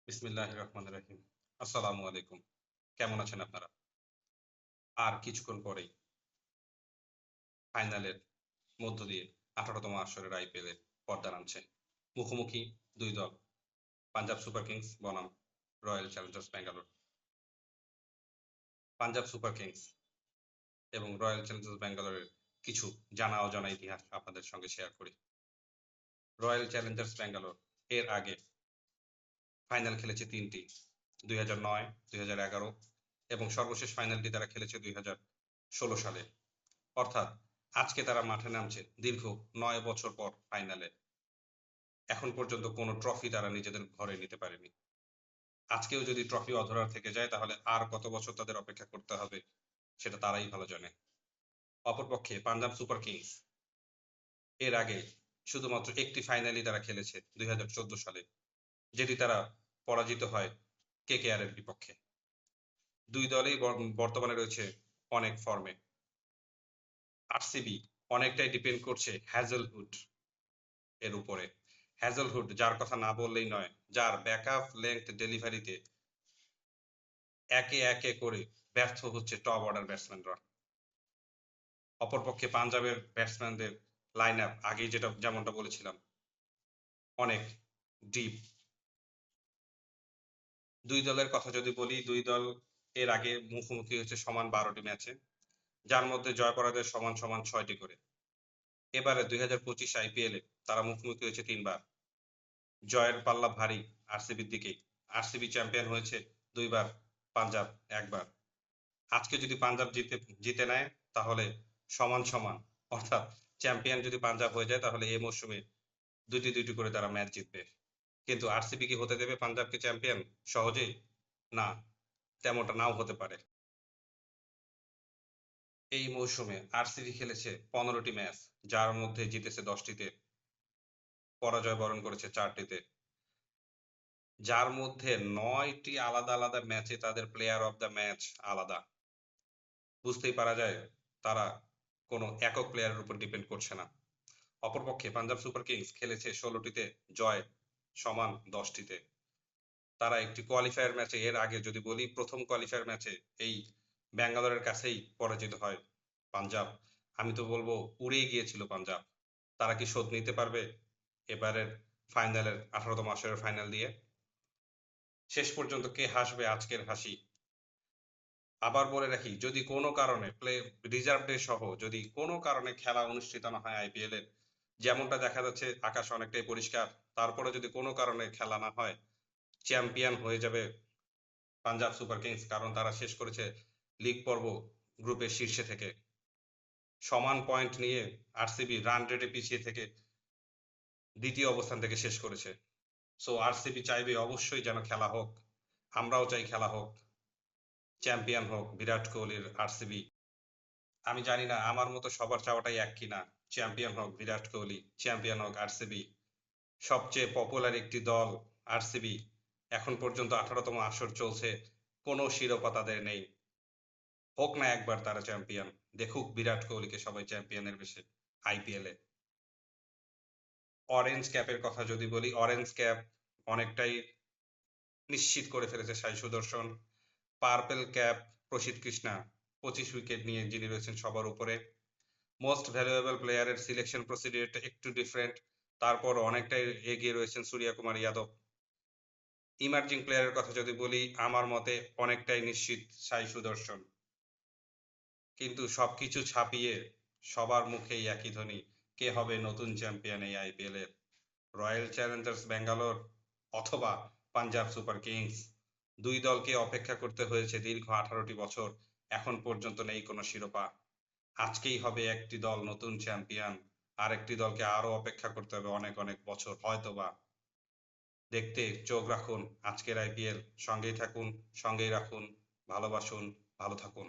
বিসমিল্লাহির রহমানির রহিম। আসসালামু আলাইকুম। কেমন আছেন আপনারা? আর কিছুক্ষণ পরেই ফাইনালের মধ্য দিয়ে ১৮তম আসরের আইপিএলের পর্দা নামছে। মুখোমুখি ২ দল, পাঞ্জাব সুপার কিংস বনাম Royal Challengers Bangalore. Punjab Super Kings এবং রয়্যাল চ্যালেঞ্জার্স ব্যাঙ্গালোরের কিছু জানা অজানা ইতিহাস আপনাদের সঙ্গে শেয়ার করি। রয়্যাল চ্যালেঞ্জার্স ব্যাঙ্গালোর এর আগে ফাইনাল খেলেছে ৩টি। ২০০৯, ২০১১ এবং সর্বশেষ ফাইনালটি তারা খেলেছে ২০১৬ সালে। অর্থাৎ আজকে তারা মাঠে নামছে দীর্ঘ ৯ বছর পর ফাইনালে। এখন পর্যন্ত কোনো ট্রফি তারা নিজেদের ঘরে নিতে পারেনি। আজকেও যদি ট্রফি অধরা থেকে যায় তাহলে আর কত বছর তাদের অপেক্ষা করতে হবে সেটা তারাই ভালো জানে। অপরপক্ষে পাঞ্জাব সুপার কিংস এর আগে শুধুমাত্র একটি ফাইনালই তারা খেলেছে ২০১৪ সালে, যেটি তারা পরাজিত হয় কেকেআর এর বিপক্ষে। দুই দলেই বর্তমানে রয়েছে অনেক ফর্মে। আরসিবি অনেকটাই ডিপেন্ড করছে হ্যাজেলউড এর উপরে। হ্যাজেলউড যার কথা না বললেই নয়, যার ব্যাকআপ লেংথ ডেলিভারিতে একে একে করে ব্যর্থ হচ্ছে টপ অর্ডার ব্যাটসম্যানরা। অপরপক্ষে পাঞ্জাবের ব্যাটসম্যানদের লাইন আপ আগেই যেমনটা বলেছিলাম, অনেক ডিপ। দুই দলের কথা যদি বলি, দুই দল এর আগে মুখোমুখি হচ্ছে সমান ১২টি ম্যাচে, যার মধ্যে জয় পরাজয় সমান সমান ৬টি করে। এবারে ২০২৫ আইপিএলে তারা মুখোমুখি হয়েছে ৩ বার। জয়ের পাল্লা ভারী আরসিবির দিকেই। আরসিবি চ্যাম্পিয়ন হয়েছে ২ বার, পাঞ্জাব ১ বার। আজকে যদি পাঞ্জাব জিতে নেয় তাহলে সমান সমান, অর্থাৎ চ্যাম্পিয়ন যদি পাঞ্জাব হয়ে যায় তাহলে এই মৌসুমে দুইটি করে তারা ম্যাচ জিতবে। কিন্তু আরসিবি কি হতে দেবে পাঞ্জাবকে চ্যাম্পিয়ন সহজেই? না, তেমনটা নাও হতে পারে। এই মৌসুমে আরসিবি খেলেছে ১৫টি ম্যাচ, যার মধ্যে জিতেছে ১০টিতে, পরাজয় বরণ করেছে ৪টিতে। যার মধ্যে ৯টি আলাদা আলাদা ম্যাচে তাদের প্লেয়ার অফ দ্য ম্যাচ আলাদা। বুঝতেই পারা যায় তারা কোনো একক প্লেয়ারের উপর ডিপেন্ড করছে না। অপরপক্ষে পাঞ্জাব সুপার কিংস খেলেছে ১৬টিতে, জয় সমান ১০টিতে। তারা একটি কোয়ালিফায়ার ম্যাচে, এর আগে যদি বলি প্রথম কোয়ালিফায়ার ম্যাচে এই ব্যাঙ্গালোরের কাছেই পরাজিত হয় পাঞ্জাব। আমি তো বলবো উড়েই গিয়েছিল পাঞ্জাব। তারা কি শোধ নিতে পারবে এবারের ফাইনালের ১৮তম আসরের ফাইনাল দিয়ে? শেষ পর্যন্ত কে হাসবে আজকের হাসি? আবার বলে রাখি, যদি কোনো কারণে রিজার্ভ ডে সহ যদি কোনো কারণে খেলা অনুষ্ঠিত না হয় আইপিএল এর, যেমনটা দেখা যাচ্ছে আকাশ অনেকটাই পরিষ্কার, তারপরে যদি কোনো কারণে খেলা না হয়, চ্যাম্পিয়ন হয়ে যাবে পাঞ্জাব সুপার কিংস। কারণ তারা শেষ করেছে লিগ পর্ব গ্রুপের শীর্ষে থেকে। সমান পয়েন্ট নিয়ে আরসিবি রান রেটে পিছিয়ে থেকে দ্বিতীয় অবস্থান থেকে শেষ করেছে। সো আরসিবি চাইবে অবশ্যই যেন খেলা হোক। আমরাও চাই খেলা হোক, চ্যাম্পিয়ন হোক বিরাট কোহলির আরসিবি। আমি জানি না আমার মতো সবার চাওয়াটাই এক কিনা। চ্যাম্পিয়ন হোক বিরাট কোহলি, চ্যাম্পিয়ন হোক আরসিবি। সবচেয়ে পপুলার একটি দল আরসিবি। এখন পর্যন্ত ১৮তম আসর চলছে, কোনো শিরোপা তাদের নেই। হোক না একবার তারা চ্যাম্পিয়ন, দেখুক বিরাট কোহলিকে সবাই চ্যাম্পিয়নের বেশে আইপিএলে। অরেঞ্জ ক্যাপের কথা যদি বলি, অরেঞ্জ ক্যাপ অনেকটাই নিশ্চিত করে ফেলেছে সাই সুদর্শন। পার্পেল ক্যাপ প্রসিদ্ধ কৃষ্ণা ২৫ উইকেট নিয়ে যিনি রয়েছেন সবার উপরে। মোস্ট ভ্যালুয়েবল প্লেয়ারের সিলেকশন প্রসিডিউরটা একটু ডিফারেন্ট, তারপর অনেকটাই এগিয়ে রয়েছেন সূর্যা কুমার যাদব। ইমার্জিং প্লেয়ারের কথা যদি বলি, আমার মতে অনেকটাই নিশ্চিত সাই সুদর্শন। কিন্তু সবকিছু ছাপিয়ে সবার মুখেই একই ধ্বনি, কে হবে নতুন চ্যাম্পিয়ন এই আইপিএল এর? রয়্যাল চ্যালেঞ্জার্স ব্যাঙ্গালোর অথবা পাঞ্জাব সুপার কিংস? দুই দলকে অপেক্ষা করতে হয়েছে দীর্ঘ ১৮টি বছর, এখন পর্যন্ত নেই কোনো শিরোপা। আজকেই হবে একটি দল নতুন চ্যাম্পিয়ন, আরেকটি দলকে আরো অপেক্ষা করতে হবে অনেক অনেক বছর হয়তোবা। দেখতে চোখ রাখুন আজকের আইপিএল, সঙ্গেই থাকুন, সঙ্গেই রাখুন, ভালোবাসুন, ভালো থাকুন।